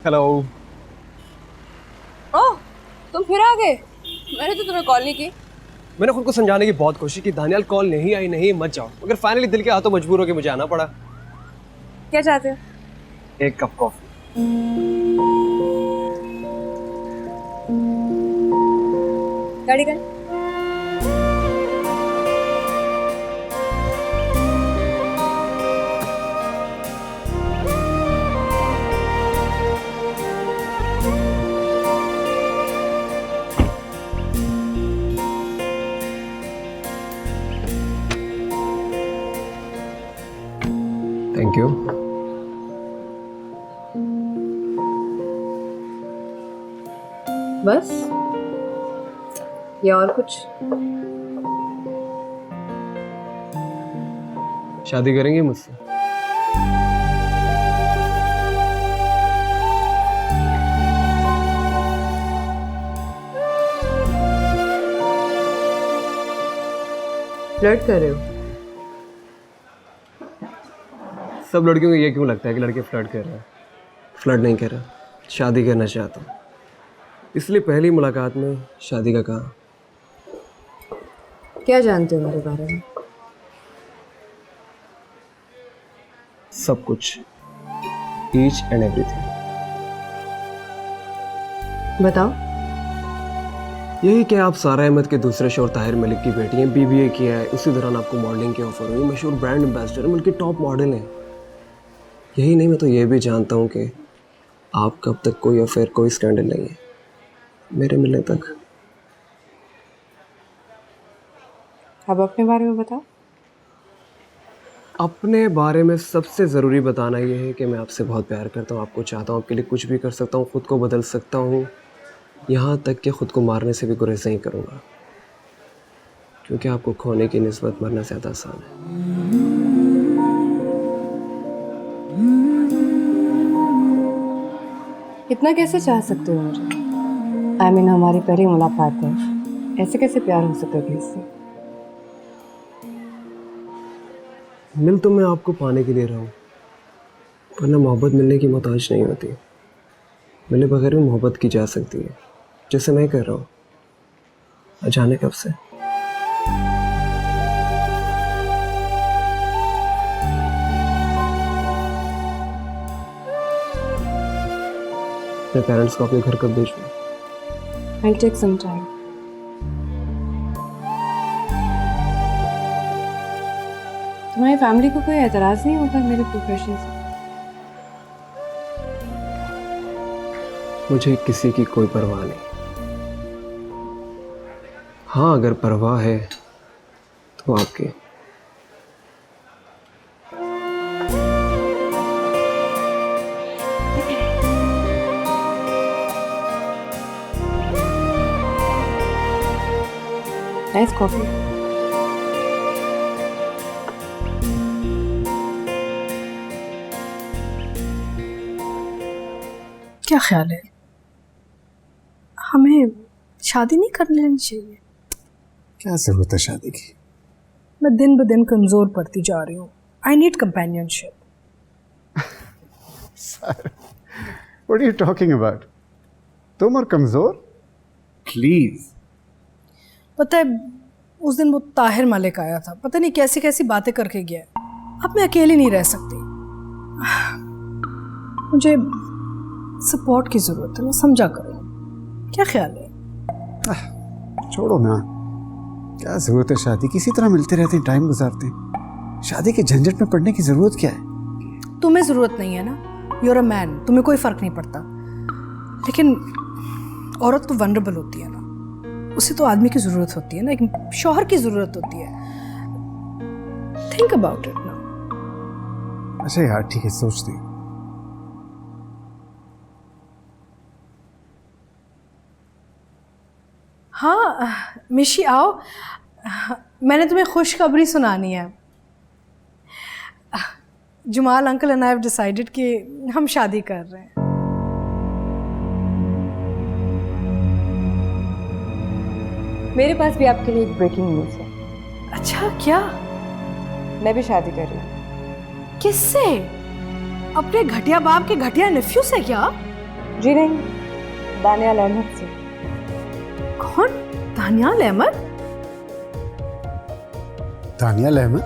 Hello. ओह, तुम फिर आ गए। मैंने तो तुम्हें कॉल नहीं की। मैंने खुद को समझाने की बहुत कोशिश की, दानियाल कॉल नहीं आई, नहीं मत जाओ, मगर फाइनली दिल के हाथों मजबूर होकर मुझे आना पड़ा। क्या चाहते हो? एक कप कॉफी। गाड़ी का। Thank you. बस या और कुछ? शादी करेंगे मुझसे? फ्लर्ट कर रहे हो? सब लड़कियों को ये क्यों लगता है कि लड़के फ्लर्ट कर रहे हैं? फ्लर्ट नहीं कर रहा, शादी करना चाहता हूँ, इसलिए पहली मुलाकात में शादी का कहा। क्या जानते हो मेरे बारे में? सब कुछ, ईच एंड एवरीथिंग। बताओ। यही कि आप सारा अहमद के दूसरे शोर ताहिर मलिक की बेटी हैं, बीबीए किया है, उसी दौरान आपको मॉडलिंग की ऑफर हुई, मशहूर ब्रांड एम्बेसडर हैं, बल्कि टॉप मॉडल हैं। यही नहीं, मैं तो ये भी जानता हूँ कि आप कब तक कोई अफेयर, कोई स्कैंडल नहीं है मेरे मिलने तक। अब अपने बारे में बताओ। अपने बारे में सबसे ज़रूरी बताना ये है कि मैं आपसे बहुत प्यार करता हूँ, आपको चाहता हूँ, आपके लिए कुछ भी कर सकता हूँ, ख़ुद को बदल सकता हूँ, यहाँ तक कि ख़ुद को मारने से भी गुरेज नहीं करूँगा, क्योंकि आपको खोने की निस्बत मरना ज़्यादा आसान है। इतना कैसे चाह सकते हो मुझे? I mean, हमारी पहली मुलाकात है, ऐसे कैसे प्यार हो सकता है इससे? मिल तो मैं आपको पाने के लिए रहा हूँ, वरना मोहब्बत मिलने की मोहताज नहीं होती। मिले बगैर भी मोहब्बत की जा सकती है, जैसे मैं कर रहा हूँ। अचानक कब से? अपने पेरेंट्स को अपने घर कब भेजूँ? I'll take some time. तुम्हारी फैमिली को कोई एतराज़ नहीं होगा मेरे प्रोफेशन से? मुझे किसी की कोई परवाह नहीं। हाँ, अगर परवाह है तो आपकी। Nice coffee. क्या ख्याल है, हमें शादी नहीं कर लेनी चाहिए? क्या जरूरत है शादी की? मैं दिन ब दिन कमज़ोर पड़ती जा रही हूँ। I need companionship. What are you talking about? तुम और कमजोर? प्लीज। पता है, उस दिन वो ताहिर मलिक आया था, पता नहीं कैसी कैसी बातें करके गया है। अब मैं अकेली नहीं रह सकती, मुझे सपोर्ट की ज़रूरत है, मैं समझा करो। क्या ख्याल है? छोड़ो ना, क्या जरूरत है शादी की? इसी तरह मिलते रहते हैं, टाइम गुजारते हैं। शादी के झंझट में पड़ने की जरूरत क्या है? तुम्हें ज़रूरत नहीं है ना, यू आर अ मैन, तुम्हें कोई फ़र्क नहीं पड़ता। लेकिन औरत तो वनरेबल होती है ना, उसे तो आदमी की ज़रूरत होती है ना, एक शौहर की ज़रूरत होती है। थिंक अबाउट इट ना। अच्छा यार ठीक है, सोचते हैं। हाँ मिशी आओ, मैंने तुम्हें खुशखबरी सुनानी है। Jamal uncle and I have decided कि हम शादी कर रहे हैं। मेरे पास भी आपके लिए एक ब्रेकिंग न्यूज़ है। अच्छा, क्या? मैं भी शादी कर रही हूँ। किससे? अपने घटिया बाप के घटिया नेफ्यू से? क्या? जी नहीं, दानियाल अहमद से। कौन? दानियाल अहमद? दानियाल अहमद?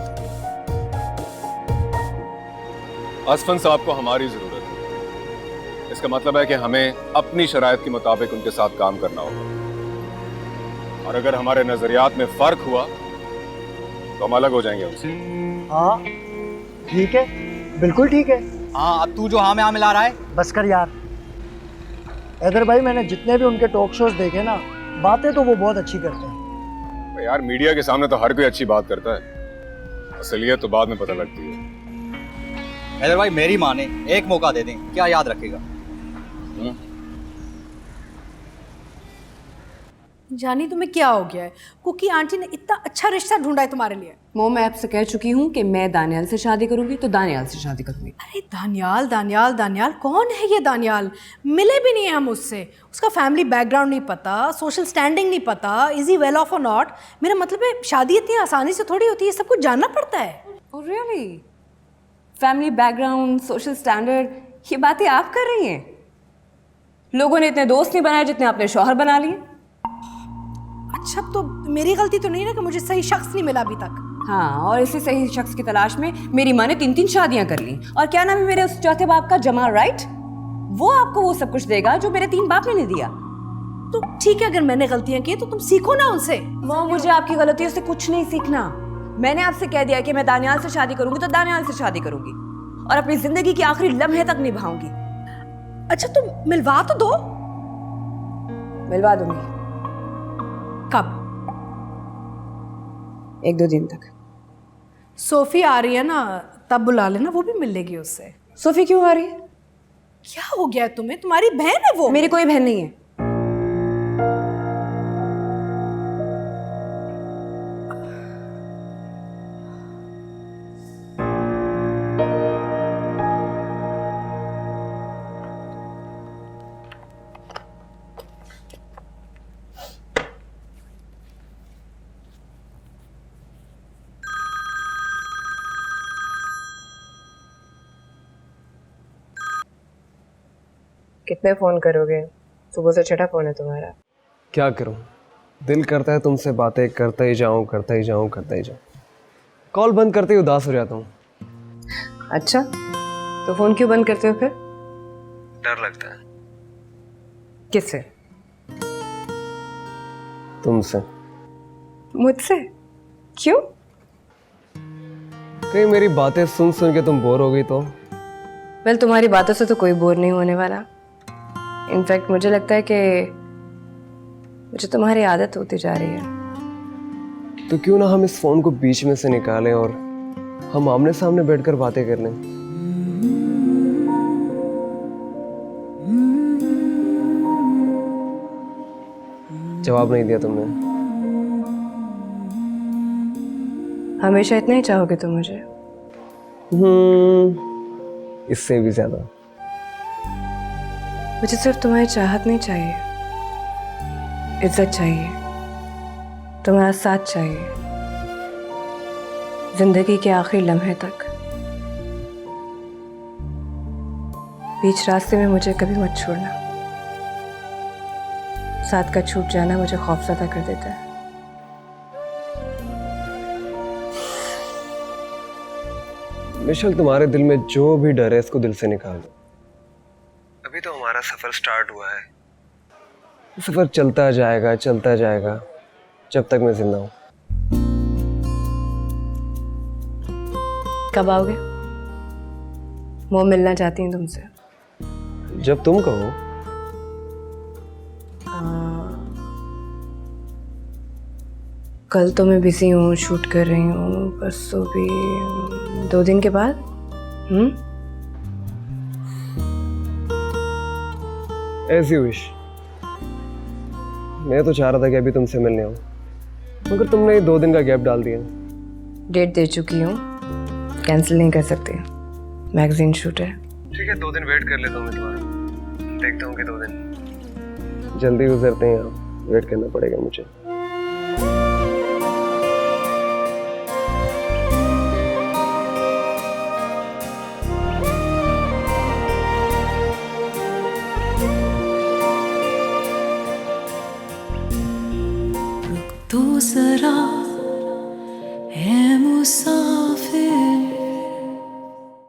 असफन साहब को हमारी जरूरत है। इसका मतलब है कि हमें अपनी शराइत के मुताबिक उनके साथ काम करना होगा, और अगर हमारे नजरियात में फर्क हुआ तो हम अलग हो जाएंगे उनसे। हाँ ठीक है, बिल्कुल ठीक है। हाँ, अब तू जो हाँ में हाँ मिला रहा है। बस कर यार। हैदर भाई, मैंने जितने भी उनके टॉक शोज देखे ना, बातें तो वो बहुत अच्छी करते हैं। यार मीडिया के सामने तो हर कोई अच्छी बात करता है, असलियत तो बाद में पता लगती है। हैदर भाई, मेरी माने एक मौका दे दें, क्या याद रखेगा? जानी तुम्हें क्या हो गया है? कुकी आंटी ने इतना अच्छा रिश्ता ढूंढा है तुम्हारे लिए। वो मैं आपसे कह चुकी हूँ कि मैं दानियाल से शादी करूंगी तो दानियाल से शादी करूंगी। अरे दानियाल दानियाल दानियाल, कौन है ये दानियाल? मिले भी नहीं है हम उससे। उसका फैमिली बैकग्राउंड नहीं पता, सोशल स्टैंडिंग नहीं पता, इज ही वेल ऑफ और नॉट। मेरा मतलब है शादी इतनी आसानी से थोड़ी होती है, सब कुछ जानना पड़ता है। Oh really? Family background, social standard, ये बातें आप कर रही हैं? लोगों ने इतने दोस्त नहीं बनाए जितने आपने शौहर बना लिए। अच्छा, तो मेरी गलती तो नहीं ना कि मुझे सही शख्स नहीं मिला अभी तक? हाँ, और इसी सही शख्स की तलाश में मेरी माँ ने 3-3 शादियां कर ली। और क्या नाम है मेरे उस चौथे बाप का? जमाल, राइट? वो आपको वो सब कुछ देगा जो मेरे 3 बाप ने नहीं दिया। तो ठीक है, अगर मैंने गलतियां की तो तुम सीखो ना उनसे। वो मुझे आपकी गलतियों से कुछ नहीं सीखना। मैंने आपसे कह दिया कि मैं दानियाल से शादी करूंगी तो दानियाल से शादी करूंगी, और अपनी जिंदगी के आखिरी लम्हे तक निभाऊंगी। अच्छा, तुम मिलवा तो दो। मिलवा दूंगी। कब? 1-2 दिन तक। सोफी आ रही है ना, तब बुला लेना, वो भी मिल लेगी उससे। सोफी क्यों आ रही है? क्या हो गया तुम्हें? तुम्हारी बहन है वो। मेरी कोई बहन नहीं है। कितने फ़ोन करोगे? सुबह से छठा फ़ोन है तुम्हारा। क्या करूं, दिल करता है तुमसे बातें करता ही जाऊं, करता ही जाऊं, करता ही जाऊं। कॉल बंद करते ही उदास हो जाता हूं। अच्छा, तो फ़ोन क्यों बंद करते हो फिर? डर लगता है। किससे? तुमसे। मुझसे? क्यों? कहीं मेरी बातें सुन सुन के तुम बोर हो गई तो? वेल, तुम्हारी बातों से तो कोई बोर नहीं होने वाला। इनफैक्ट मुझे लगता है कि मुझे तुम्हारी आदत होती जा रही है। तो क्यों ना हम इस फोन को बीच में से निकालें और हम आमने सामने बैठकर बातें कर लें। जवाब नहीं दिया तुमने। हमेशा इतना ही चाहोगे तुम मुझे? इससे भी ज्यादा। मुझे सिर्फ तुम्हारी चाहत नहीं चाहिए, इज्जत चाहिए, तुम्हारा साथ चाहिए, जिंदगी के आखिरी लम्हे तक। बीच रास्ते में मुझे कभी मत छोड़ना। साथ का छूट जाना मुझे खौफज़दा कर देता है। मिशेल, तुम्हारे दिल में जो भी डर है इसको दिल से निकाल दो। अभी तो हमारा सफर स्टार्ट हुआ है। सफर चलता जाएगा जब तक मैं जिंदा हूं। कब आओगे? वो मिलना चाहती हूँ तुमसे। जब तुम कहो। कल तो मैं बिजी हूँ, शूट कर रही हूँ, परसों भी 2 दिन के बाद। ऐसी विश। मैं तो चाह रहा था कि अभी तुमसे मिलने आऊं, मगर तुमने 2 दिन का गैप डाल दिया। डेट दे चुकी हूँ, कैंसिल नहीं कर सकती। मैगजीन शूट है। ठीक है, 2 दिन वेट कर लेता हूँ मैं तुम्हारा। देखता हूँ कि 2 दिन जल्दी गुजरते हैं, वेट करना पड़ेगा मुझे। तो जरा है मुसाफिर